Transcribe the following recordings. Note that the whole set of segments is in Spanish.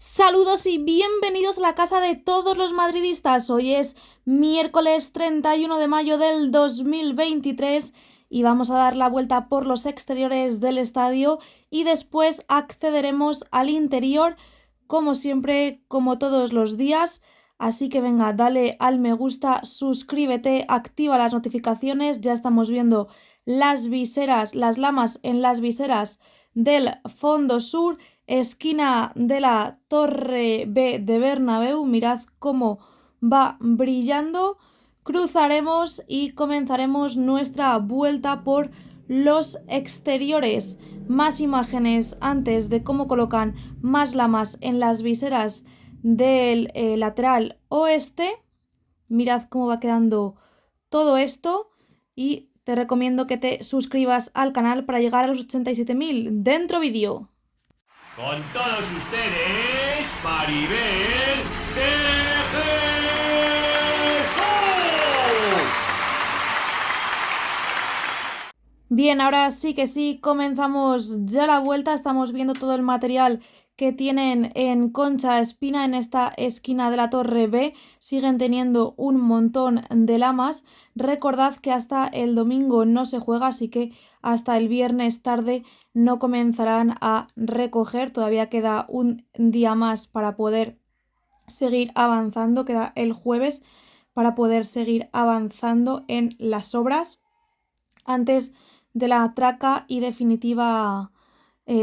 Saludos y bienvenidos a la casa de todos los madridistas. Hoy es miércoles 31 de mayo del 2023 y vamos a dar la vuelta por los exteriores del estadio y después accederemos al interior, como siempre, como todos los días. Así que venga, dale al me gusta, suscríbete, activa las notificaciones. Ya estamos viendo las viseras, las lamas en las viseras del fondo sur, esquina de la Torre B de Bernabéu. Mirad cómo va brillando. Cruzaremos y comenzaremos nuestra vuelta por los exteriores. Más imágenes antes de cómo colocan más lamas en las viseras del lateral oeste. Mirad cómo va quedando todo esto y te recomiendo que te suscribas al canal para llegar a los 87.000. ¡Dentro vídeo! Con todos ustedes, Maribel de Jesús. Bien, ahora sí que sí, comenzamos ya la vuelta. Estamos viendo todo el material que tienen en Concha Espina en esta esquina de la Torre B. Siguen teniendo un montón de lamas. Recordad que hasta el domingo no se juega, así que hasta el viernes tarde no comenzarán a recoger. Todavía queda un día más para poder seguir avanzando. Queda el jueves para poder seguir avanzando en las obras antes de la traca y definitiva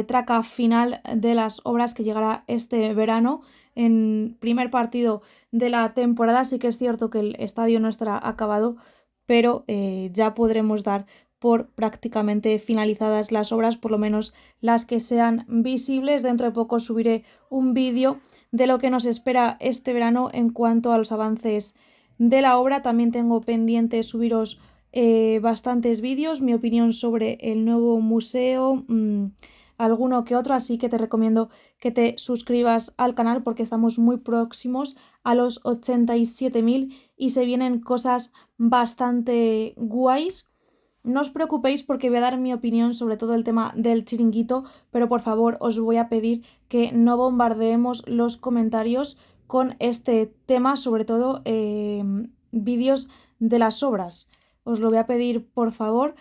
traca final de las obras que llegará este verano en primer partido de la temporada. Sí que es cierto que el estadio no estará acabado, pero ya podremos dar por prácticamente finalizadas las obras, por lo menos las que sean visibles. Dentro de poco subiré un vídeo de lo que nos espera este verano en cuanto a los avances de la obra. También tengo pendiente subiros bastantes vídeos, mi opinión sobre el nuevo museo, alguno que otro, así que te recomiendo que te suscribas al canal porque estamos muy próximos a los 87.000 y se vienen cosas bastante guays. No os preocupéis porque voy a dar mi opinión sobre todo el tema del chiringuito, pero por favor os voy a pedir que no bombardeemos los comentarios con este tema, sobre todo vídeos de las obras. Os lo voy a pedir, por favor.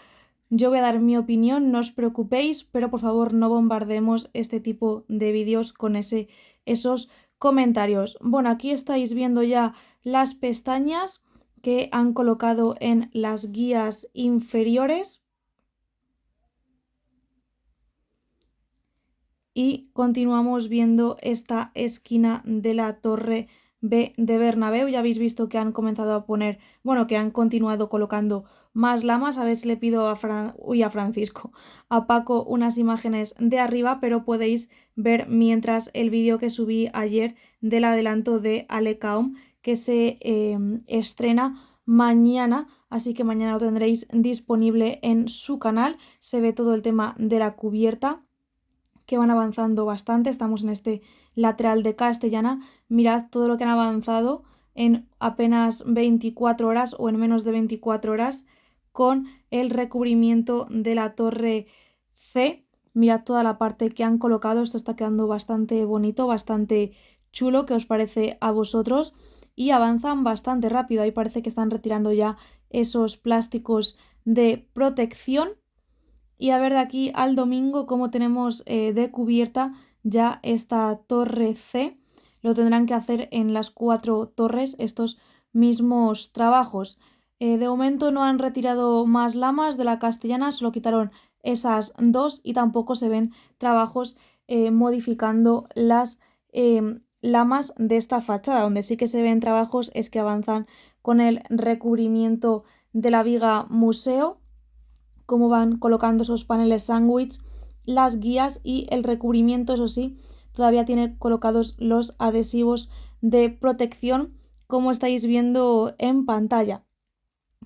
Yo voy a dar mi opinión, no os preocupéis, pero por favor no bombardemos este tipo de vídeos con esos comentarios. Bueno, aquí estáis viendo ya las pestañas que han colocado en las guías inferiores. Y continuamos viendo esta esquina de la Torre B de Bernabéu. Ya habéis visto que han comenzado a poner, que han continuado colocando más lamas. A ver si le pido a Francisco, a Paco, unas imágenes de arriba, pero podéis ver mientras el vídeo que subí ayer del adelanto de Alecaum, que se estrena mañana, así que mañana lo tendréis disponible en su canal. Se ve todo el tema de la cubierta, que van avanzando bastante. Estamos en este lateral de Castellana. Mirad todo lo que han avanzado en apenas 24 horas o en menos de 24 horas con el recubrimiento de la Torre C. Mirad toda la parte que han colocado. Esto está quedando bastante bonito, bastante chulo. ¿Qué os parece a vosotros? Y avanzan bastante rápido. Ahí parece que están retirando ya esos plásticos de protección. Y a ver de aquí al domingo cómo tenemos de cubierta ya esta torre C. Lo tendrán que hacer en las 4 torres estos mismos trabajos. De momento no han retirado más lamas de la Castellana, solo quitaron esas 2 y tampoco se ven trabajos modificando las lamas de esta fachada. Donde sí que se ven trabajos es que avanzan con el recubrimiento de la viga museo, cómo van colocando esos paneles sándwich, las guías y el recubrimiento. Eso sí, todavía tiene colocados los adhesivos de protección, como estáis viendo en pantalla.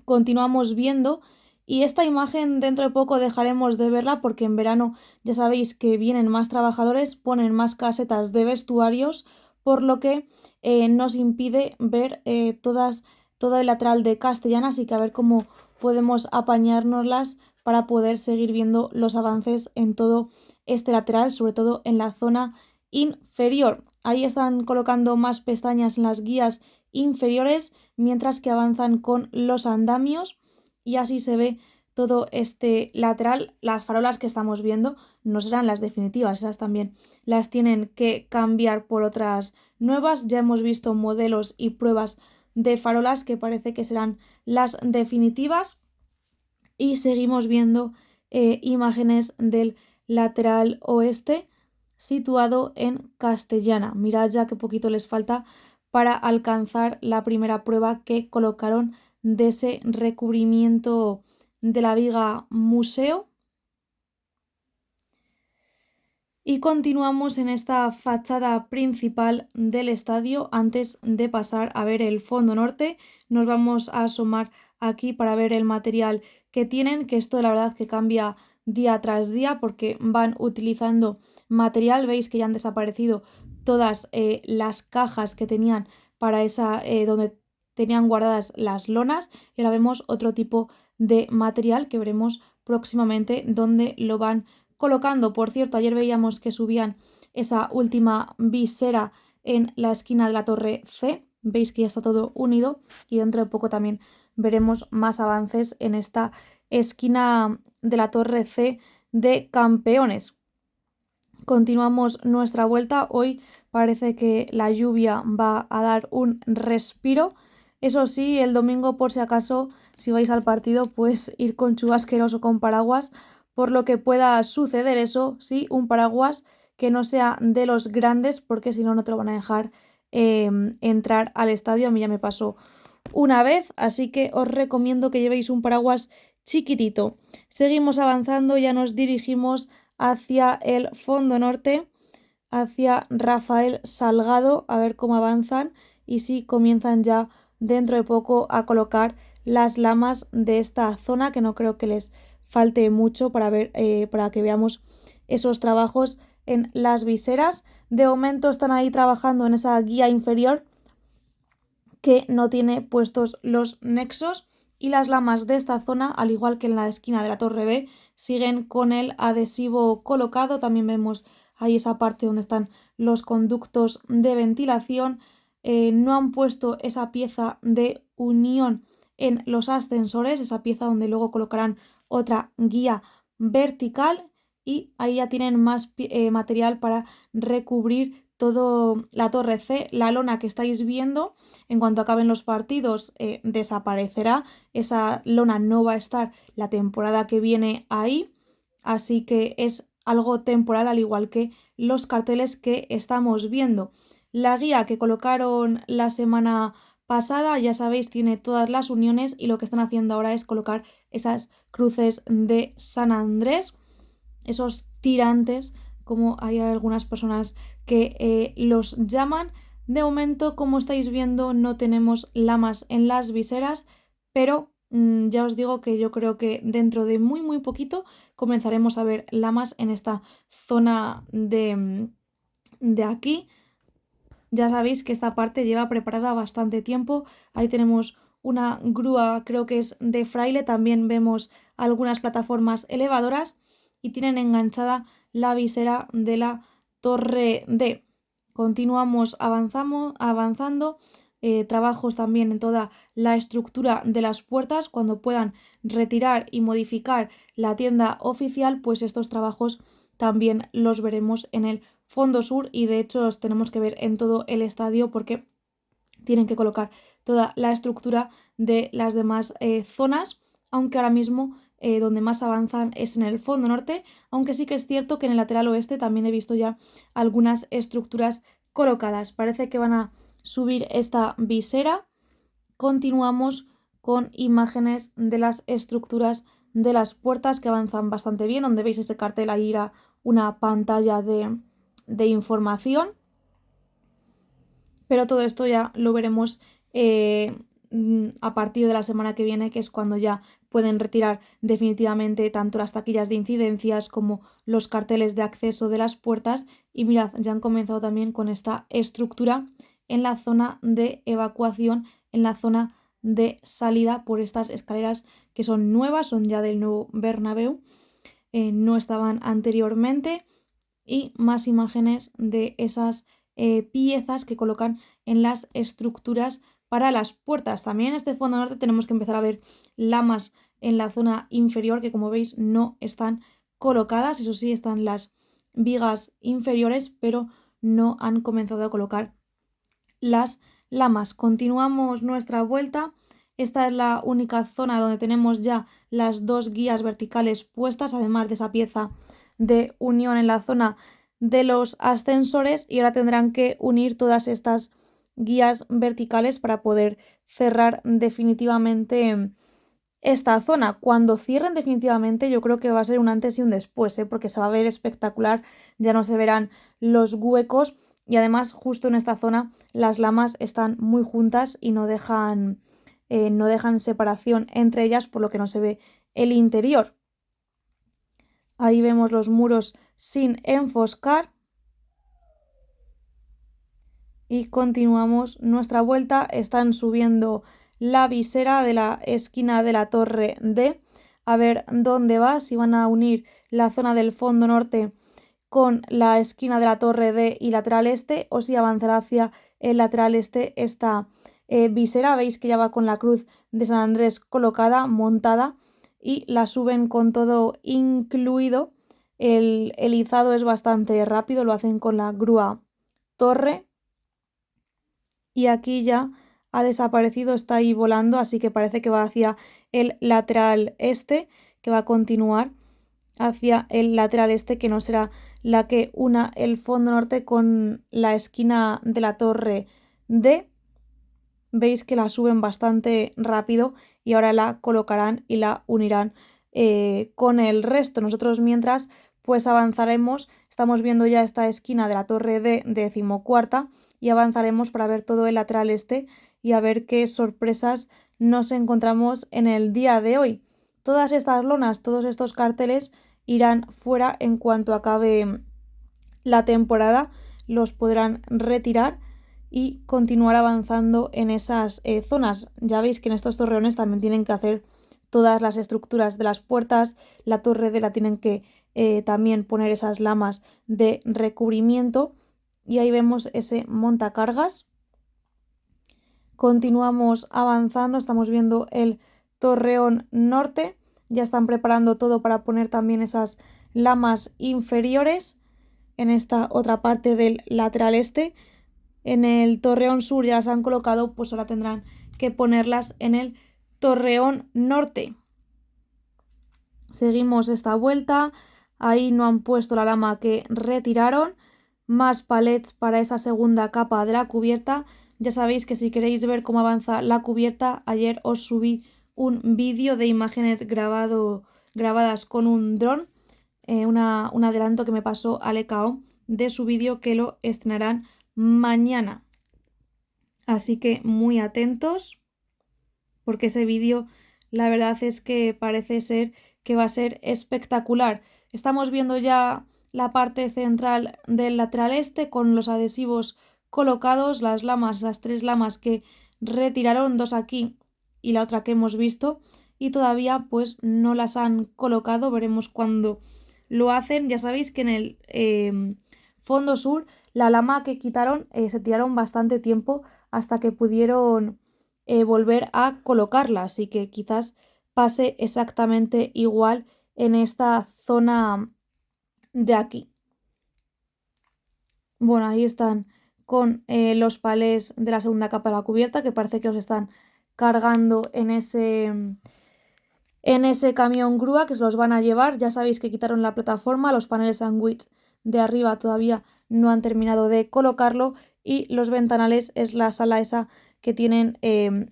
Continuamos viendo y esta imagen dentro de poco dejaremos de verla porque en verano ya sabéis que vienen más trabajadores, ponen más casetas de vestuarios, por lo que nos impide ver todo el lateral de Castellana, así que a ver cómo podemos apañárnoslas para poder seguir viendo los avances en todo este lateral, sobre todo en la zona inferior. ahí están colocando más pestañas en las guías inferiores mientras que avanzan con los andamios y así se ve todo este lateral. Las farolas que estamos viendo no serán las definitivas, esas también las tienen que cambiar por otras nuevas. Ya hemos visto modelos y pruebas de farolas que parece que serán las definitivas y seguimos viendo imágenes del lateral oeste situado en Castellana. Mirad ya qué poquito les falta para alcanzar la primera prueba que colocaron de ese recubrimiento de la viga museo. Y continuamos en esta fachada principal del estadio. Antes de pasar a ver el fondo norte, nos vamos a asomar aquí para ver el material que tienen, que esto la verdad que cambia día tras día porque van utilizando material. Veis que ya han desaparecido todas las cajas que tenían para esa donde tenían guardadas las lonas y ahora vemos otro tipo de material que veremos próximamente donde lo van colocando. Por cierto, ayer veíamos que subían esa última visera en la esquina de la torre C. Veis que ya está todo unido y dentro de poco también veremos más avances en esta esquina de la torre C de Campeones. Continuamos nuestra vuelta. Hoy parece que la lluvia va a dar un respiro. Eso sí, el domingo, por si acaso, si vais al partido, pues ir con chubasqueros o con paraguas, por lo que pueda suceder. Eso sí, un paraguas que no sea de los grandes, porque si no, no te lo van a dejar entrar al estadio. A mí ya me pasó una vez, así que os recomiendo que llevéis un paraguas chiquitito. Seguimos avanzando, ya nos dirigimos hacia el fondo norte, hacia Rafael Salgado, a ver cómo avanzan y si comienzan ya dentro de poco a colocar las lamas de esta zona, que no creo que les falte mucho para ver, para que veamos esos trabajos en las viseras. De momento están ahí trabajando en esa guía inferior que no tiene puestos los nexos y las lamas de esta zona, al igual que en la esquina de la torre B, siguen con el adhesivo colocado. También vemos ahí esa parte donde están los conductos de ventilación. No han puesto esa pieza de unión en los ascensores, esa pieza donde luego colocarán otra guía vertical y ahí ya tienen más material para recubrir todo la torre C. La lona que estáis viendo, en cuanto acaben los partidos, desaparecerá. Esa lona no va a estar la temporada que viene ahí, así que es algo temporal, al igual que los carteles que estamos viendo. La guía que colocaron la semana pasada, ya sabéis, tiene todas las uniones y lo que están haciendo ahora es colocar esas cruces de San Andrés, esos tirantes, como hay algunas personas que los llaman. De momento, como estáis viendo, no tenemos lamas en las viseras, pero ya os digo que yo creo que dentro de muy poquito comenzaremos a ver lamas en esta zona de aquí. Ya sabéis que esta parte lleva preparada bastante tiempo. Ahí tenemos una grúa, creo que es de fraile. También vemos algunas plataformas elevadoras y tienen enganchada la visera de la torre D. Continuamos avanzando. Trabajos también en toda la estructura de las puertas. Cuando puedan retirar y modificar la tienda oficial, pues estos trabajos también los veremos en el fondo sur y de hecho los tenemos que ver en todo el estadio porque tienen que colocar toda la estructura de las demás zonas, aunque ahora mismo donde más avanzan es en el fondo norte, aunque sí que es cierto que en el lateral oeste también he visto ya algunas estructuras colocadas. Parece que van a subir esta visera. Continuamos con imágenes de las estructuras de las puertas que avanzan bastante bien, donde veis ese cartel ahí irá una pantalla de información, pero todo esto ya lo veremos a partir de la semana que viene, que es cuando ya pueden retirar definitivamente tanto las taquillas de incidencias como los carteles de acceso de las puertas. Y mirad, ya han comenzado también con esta estructura en la zona de evacuación, en la zona de salida por estas escaleras que son nuevas, son ya del nuevo Bernabéu, no estaban anteriormente. Y más imágenes de esas piezas que colocan en las estructuras para las puertas. También en este fondo norte tenemos que empezar a ver lamas en la zona inferior que, como veis, no están colocadas. Eso sí, están las vigas inferiores, pero no han comenzado a colocar las lamas. Continuamos nuestra vuelta. Esta es la única zona donde tenemos ya las dos guías verticales puestas, además de esa pieza de unión en la zona de los ascensores, y ahora tendrán que unir todas estas guías verticales para poder cerrar definitivamente esta zona. Cuando cierren definitivamente, yo creo que va a ser un antes y un después, porque se va a ver espectacular, ya no se verán los huecos, y además justo en esta zona las lamas están muy juntas y no dejan separación entre ellas, por lo que no se ve el interior. Ahí vemos los muros sin enfoscar. Y continuamos nuestra vuelta. Están subiendo la visera de la esquina de la torre D. A ver dónde va, si van a unir la zona del fondo norte con la esquina de la torre D y lateral este, o si avanzará hacia el lateral este esta visera. Veis que ya va con la cruz de San Andrés colocada, montada, y la suben con todo incluido. El izado es bastante rápido, lo hacen con la grúa torre. Y aquí ya ha desaparecido, está ahí volando, así que parece que va hacia el lateral este, que va a continuar hacia el lateral este, que no será la que una el fondo norte con la esquina de la torre D. Veis que la suben bastante rápido y ahora la colocarán y la unirán con el resto. Nosotros mientras pues avanzaremos, estamos viendo ya esta esquina de la torre D 14ª, y avanzaremos para ver todo el lateral este y a ver qué sorpresas nos encontramos en el día de hoy. Todas estas lonas, todos estos carteles irán fuera en cuanto acabe la temporada, los podrán retirar y continuar avanzando en esas zonas. Ya veis que en estos torreones también tienen que hacer todas las estructuras de las puertas, la torre D la tienen que también poner esas lamas de recubrimiento, y ahí vemos ese montacargas. Continuamos avanzando, estamos viendo el torreón norte, ya están preparando todo para poner también esas lamas inferiores en esta otra parte del lateral este. En el torreón sur ya las han colocado, pues ahora tendrán que ponerlas en el torreón norte. Seguimos esta vuelta, ahí no han puesto la lama que retiraron, más palets para esa segunda capa de la cubierta. Ya sabéis que si queréis ver cómo avanza la cubierta, ayer os subí un vídeo de imágenes grabadas con un dron, un adelanto que me pasó Alecao de su vídeo, que lo estrenarán mañana. Así que muy atentos, porque ese vídeo la verdad es que parece ser que va a ser espectacular. Estamos viendo ya la parte central del lateral este con los adhesivos colocados, las lamas, las tres lamas que retiraron, dos aquí y la otra que hemos visto, y todavía pues no las han colocado. Veremos cuándo lo hacen. Ya sabéis que en el fondo sur la lama que quitaron se tiraron bastante tiempo hasta que pudieron volver a colocarla, así que quizás pase exactamente igual en esta zona de aquí. Bueno, ahí están con los palés de la segunda capa de la cubierta, que parece que los están cargando en ese camión grúa, que se los van a llevar. Ya sabéis que quitaron la plataforma, los paneles sándwich de arriba todavía no han terminado de colocarlo, y los ventanales es la sala esa que tienen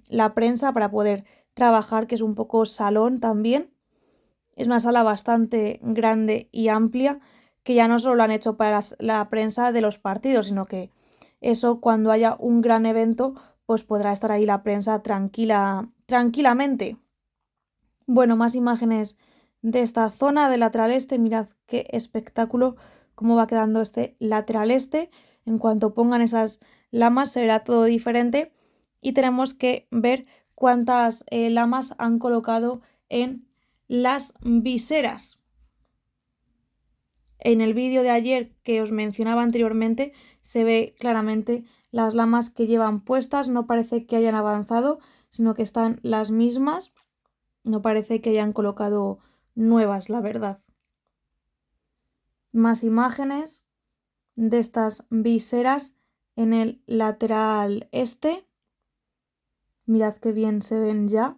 la prensa para poder trabajar, que es un poco salón también. Es una sala bastante grande y amplia, que ya no solo lo han hecho para la prensa de los partidos, sino que eso, cuando haya un gran evento, pues podrá estar ahí la prensa tranquilamente. Bueno, más imágenes de esta zona del lateral este. Mirad qué espectáculo, cómo va quedando este lateral este. En cuanto pongan esas lamas se verá todo diferente, y tenemos que ver cuántas lamas han colocado en las viseras. En el vídeo de ayer que os mencionaba anteriormente se ve claramente las lamas que llevan puestas, no parece que hayan avanzado, sino que están las mismas, no parece que hayan colocado nuevas, la verdad. Más imágenes de estas viseras en el lateral este. Mirad qué bien se ven ya,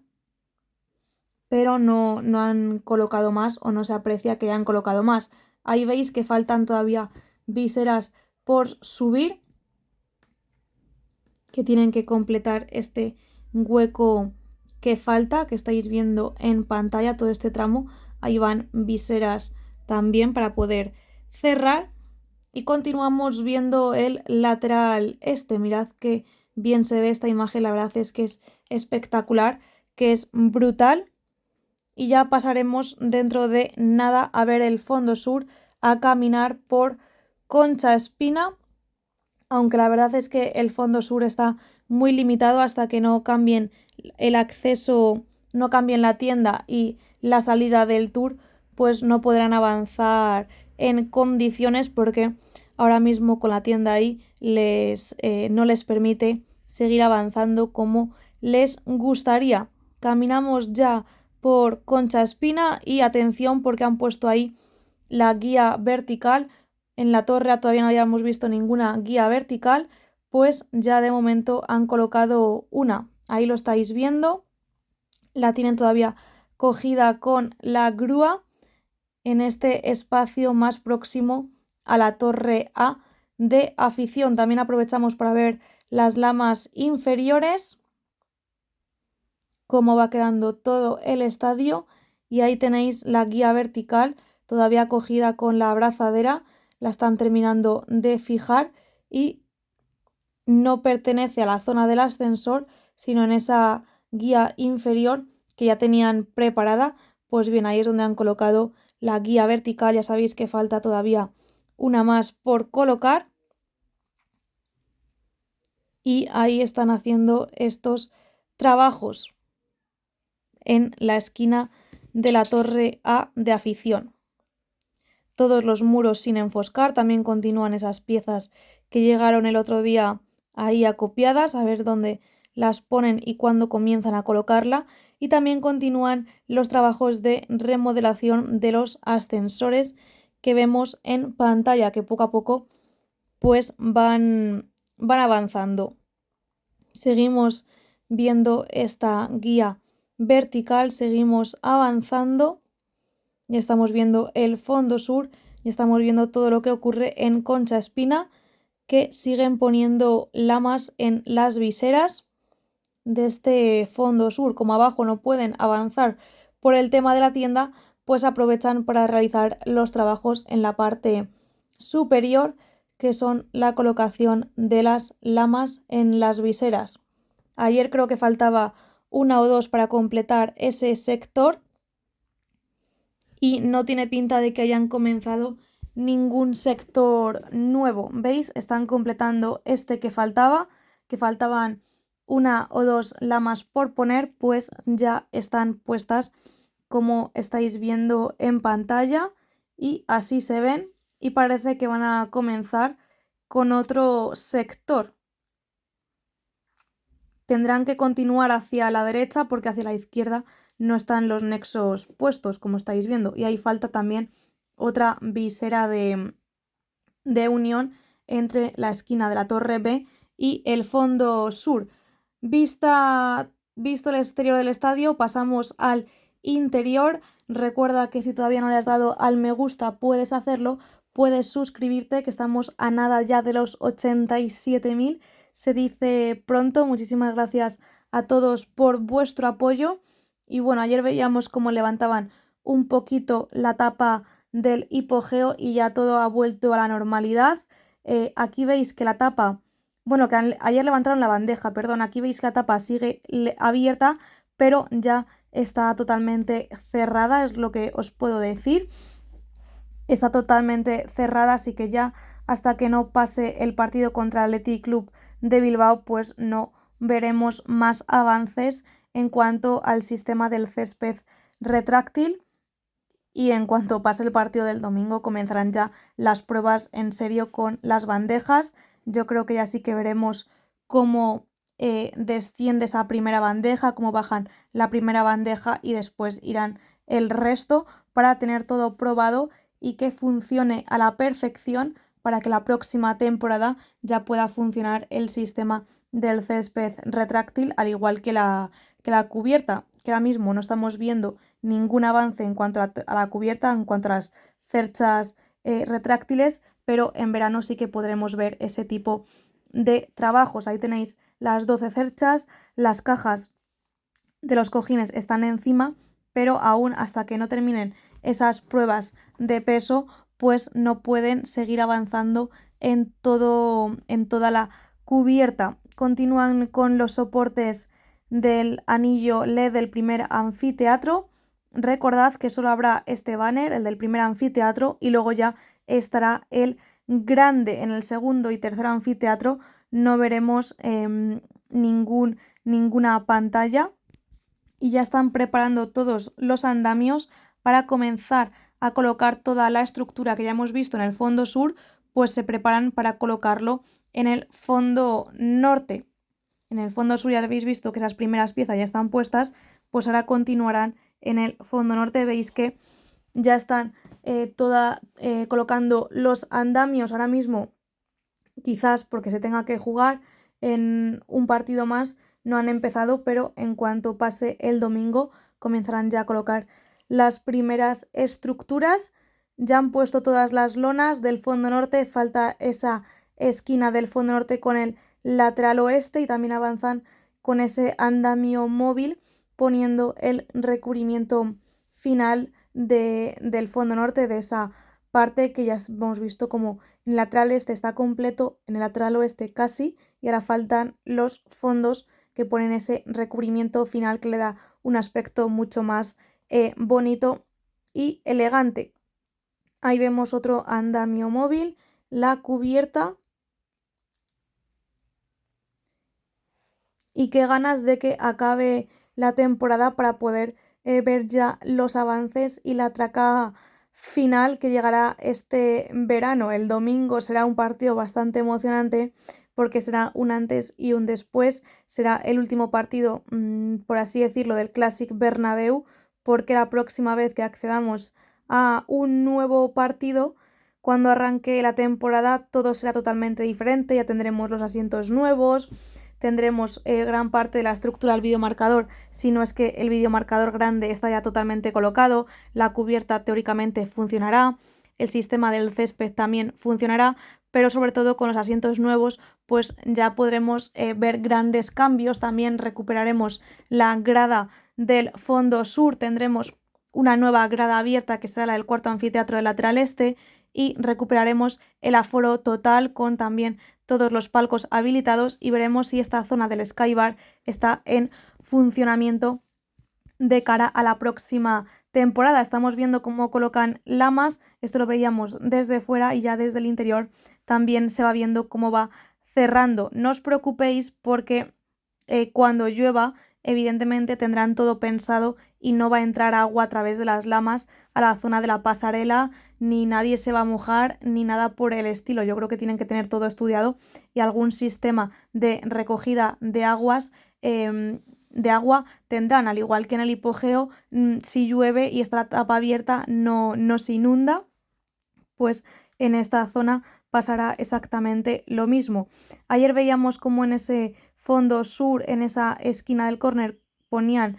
pero no han colocado más o no se aprecia que hayan colocado más. Ahí veis que faltan todavía viseras por subir, que tienen que completar este hueco que falta, que estáis viendo en pantalla todo este tramo. Ahí van viseras también para poder cerrar. Y continuamos viendo el lateral este. Mirad que bien se ve esta imagen, la verdad es que es espectacular, que es brutal. Y ya pasaremos dentro de nada a ver el fondo sur, a caminar por Concha Espina, aunque la verdad es que el fondo sur está muy limitado hasta que no cambien el acceso, no cambien la tienda y la salida del tour, pues no podrán avanzar en condiciones porque ahora mismo con la tienda ahí no les permite seguir avanzando como les gustaría. Caminamos ya por Concha Espina y atención porque han puesto ahí la guía vertical. En la torre todavía no habíamos visto ninguna guía vertical, pues ya de momento han colocado una. Ahí lo estáis viendo. La tienen todavía cogida con la grúa en este espacio más próximo a la torre A de afición. También aprovechamos para ver las lamas inferiores, cómo va quedando todo el estadio, y ahí tenéis la guía vertical todavía cogida con la abrazadera, la están terminando de fijar y no pertenece a la zona del ascensor, sino en esa guía inferior que ya tenían preparada. Pues bien, ahí es donde han colocado la guía vertical. Ya sabéis que falta todavía una más por colocar y ahí están haciendo estos trabajos en la esquina de la torre A de afición. Todos los muros sin enfoscar, también continúan esas piezas que llegaron el otro día ahí acopiadas, a ver dónde las ponen y cuándo comienzan a colocarla. Y también continúan los trabajos de remodelación de los ascensores que vemos en pantalla, que poco a poco pues van avanzando. Seguimos viendo esta guía vertical, seguimos avanzando. Ya estamos viendo el fondo sur, ya estamos viendo todo lo que ocurre en Concha Espina, que siguen poniendo lamas en las viseras de este fondo sur. Como abajo no pueden avanzar por el tema de la tienda, pues aprovechan para realizar los trabajos en la parte superior, que son la colocación de las lamas en las viseras. Ayer creo que faltaba una o dos para completar ese sector y no tiene pinta de que hayan comenzado ningún sector nuevo. ¿Veis? Están completando este que faltaban una o dos lamas por poner, pues ya están puestas como estáis viendo en pantalla y así se ven y parece que van a comenzar con otro sector. Tendrán que continuar hacia la derecha porque hacia la izquierda no están los nexos puestos, como estáis viendo, y ahí falta también otra visera de unión entre la esquina de la torre B y el fondo sur. Visto el exterior del estadio, pasamos al interior. Recuerda que si todavía no le has dado al me gusta, puedes hacerlo, puedes suscribirte, que estamos a nada ya de los 87.000. Se dice pronto. Muchísimas gracias a todos por vuestro apoyo. Y bueno, ayer veíamos cómo levantaban un poquito la tapa del hipogeo y ya todo ha vuelto a la normalidad. Aquí veis que la tapa, bueno, que ayer levantaron la bandeja, perdón, aquí veis que la tapa sigue abierta, pero ya está totalmente cerrada, es lo que os puedo decir. Está totalmente cerrada, así que ya hasta que no pase el partido contra el Athletic Club de Bilbao, pues no veremos más avances en cuanto al sistema del césped retráctil. y en cuanto pase el partido del domingo comenzarán ya las pruebas en serio con las bandejas. Yo creo que ya sí que veremos cómo desciende esa primera bandeja, cómo bajan la primera bandeja y después irán el resto para tener todo probado y que funcione a la perfección para que la próxima temporada ya pueda funcionar el sistema del césped retráctil, al igual que la cubierta, que ahora mismo no estamos viendo ningún avance en cuanto a la cubierta, en cuanto a las cerchas retráctiles, pero en verano sí que podremos ver ese tipo de trabajos. Ahí tenéis las 12 cerchas, las cajas de los cojines están encima, pero aún hasta que no terminen esas pruebas de peso, pues no pueden seguir avanzando en toda la cubierta. Continúan con los soportes del anillo LED del primer anfiteatro. Recordad que solo habrá este banner, el del primer anfiteatro, y luego ya estará el grande en el segundo y tercer anfiteatro. No veremos ninguna pantalla y ya están preparando todos los andamios para comenzar a colocar toda la estructura que ya hemos visto en el fondo sur, pues se preparan para colocarlo en el fondo norte. En el fondo sur ya habéis visto que esas primeras piezas ya están puestas, pues ahora continuarán en el fondo norte. Veis que ya están colocando los andamios ahora mismo, quizás porque se tenga que jugar en un partido más, no han empezado, pero en cuanto pase el domingo comenzarán ya a colocar las primeras estructuras. Ya han puesto todas las lonas del fondo norte, falta esa esquina del fondo norte con el lateral oeste y también avanzan con ese andamio móvil poniendo el recubrimiento final del fondo norte, de esa parte que ya hemos visto como en el lateral este está completo, en el lateral oeste casi, y ahora faltan los fondos que ponen ese recubrimiento final que le da un aspecto mucho más bonito y elegante. Ahí vemos otro andamio móvil, la cubierta. Y qué ganas de que acabe la temporada para poder ver ya los avances y la traca final que llegará este verano. El domingo será un partido bastante emocionante porque será un antes y un después. Será el último partido, por así decirlo, del Clásic Bernabéu, porque la próxima vez que accedamos a un nuevo partido, cuando arranque la temporada, todo será totalmente diferente. Ya tendremos los asientos nuevos, tendremos gran parte de la estructura del videomarcador, si no es que el videomarcador grande está ya totalmente colocado, la cubierta teóricamente funcionará, el sistema del césped también funcionará, pero sobre todo con los asientos nuevos pues ya podremos ver grandes cambios. También recuperaremos la grada del fondo sur, tendremos una nueva grada abierta que será la del cuarto anfiteatro del lateral este y recuperaremos el aforo total con también todos los palcos habilitados y veremos si esta zona del Skybar está en funcionamiento de cara a la próxima temporada. Estamos viendo cómo colocan lamas, esto lo veíamos desde fuera y ya desde el interior también se va viendo cómo va cerrando. No os preocupéis porque cuando llueva evidentemente tendrán todo pensado y no va a entrar agua a través de las lamas a la zona de la pasarela, ni nadie se va a mojar, ni nada por el estilo. Yo creo que tienen que tener todo estudiado y algún sistema de recogida de aguas de agua tendrán, al igual que en el hipogeo, si llueve y está la tapa abierta no se inunda, pues en esta zona pasará exactamente lo mismo. Ayer veíamos como en ese fondo sur, en esa esquina del córner, ponían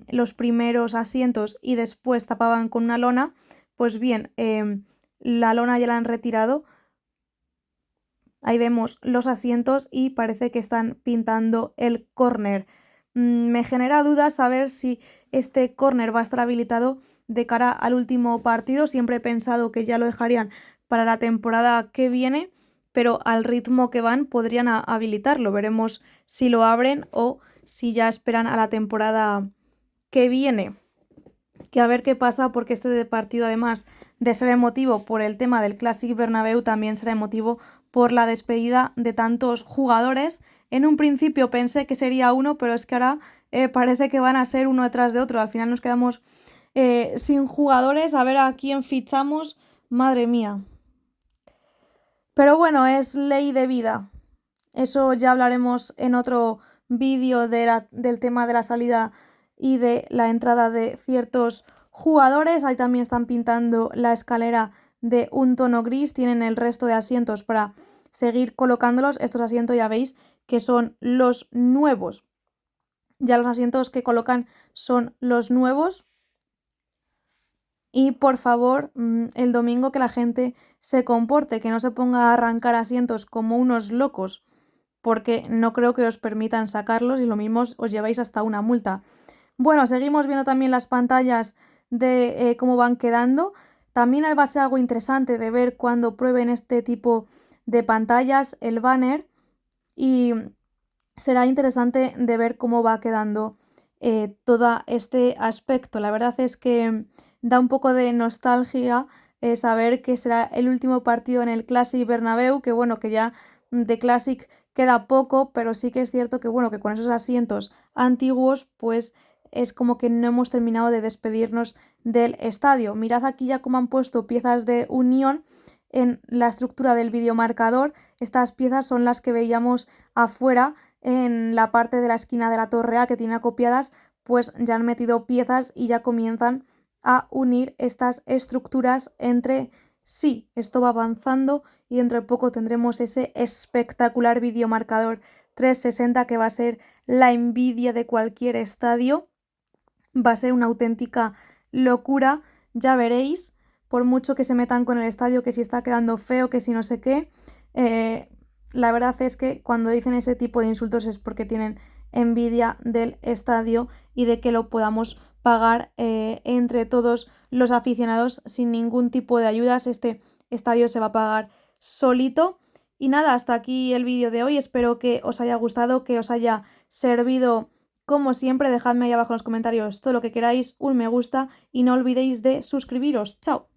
los primeros asientos y después tapaban con una lona. Pues bien, la lona ya la han retirado. Ahí vemos los asientos y parece que están pintando el córner. Me genera dudas saber si este córner va a estar habilitado de cara al último partido. Siempre he pensado que ya lo dejarían para la temporada que viene, pero al ritmo que van podrían habilitarlo. Veremos si lo abren o si ya esperan a la temporada que viene. Que a ver qué pasa, porque este partido, además de ser emotivo por el tema del Clásic Bernabéu, también será emotivo por la despedida de tantos jugadores. En un principio pensé que sería uno, pero es que ahora parece que van a ser uno detrás de otro. Al final nos quedamos sin jugadores, a ver a quién fichamos, madre mía. Pero bueno, es ley de vida. Eso ya hablaremos en otro vídeo del tema de la salida y de la entrada de ciertos jugadores. Ahí también están pintando la escalera de un tono gris. Tienen el resto de asientos para seguir colocándolos. Estos asientos ya veis que son los nuevos. Ya los asientos que colocan son los nuevos. Y por favor, el domingo que la gente se comporte, que no se ponga a arrancar asientos como unos locos, porque no creo que os permitan sacarlos y lo mismo os lleváis hasta una multa. Bueno, seguimos viendo también las pantallas de cómo van quedando. También va a ser algo interesante de ver cuando prueben este tipo de pantallas, el banner, y será interesante de ver cómo va quedando todo este aspecto. La verdad es que da un poco de nostalgia saber que será el último partido en el Classic Bernabéu, que bueno, que ya de Classic queda poco, pero sí que es cierto que bueno, que con esos asientos antiguos, pues es como que no hemos terminado de despedirnos del estadio. Mirad aquí ya cómo han puesto piezas de unión en la estructura del videomarcador. Estas piezas son las que veíamos afuera en la parte de la esquina de la torre A que tiene acopiadas, pues ya han metido piezas y ya comienzan a unir estas estructuras entre sí. Esto va avanzando y dentro de poco tendremos ese espectacular videomarcador 360 que va a ser la envidia de cualquier estadio. Va a ser una auténtica locura, ya veréis, por mucho que se metan con el estadio, que si está quedando feo, que si no sé qué. La verdad es que cuando dicen ese tipo de insultos es porque tienen envidia del estadio y de que lo podamos pagar entre todos los aficionados sin ningún tipo de ayudas. Este estadio se va a pagar solito. Y nada, hasta aquí el vídeo de hoy. Espero que os haya gustado, que os haya servido. Como siempre, dejadme ahí abajo en los comentarios todo lo que queráis, un me gusta y no olvidéis de suscribiros. ¡Chao!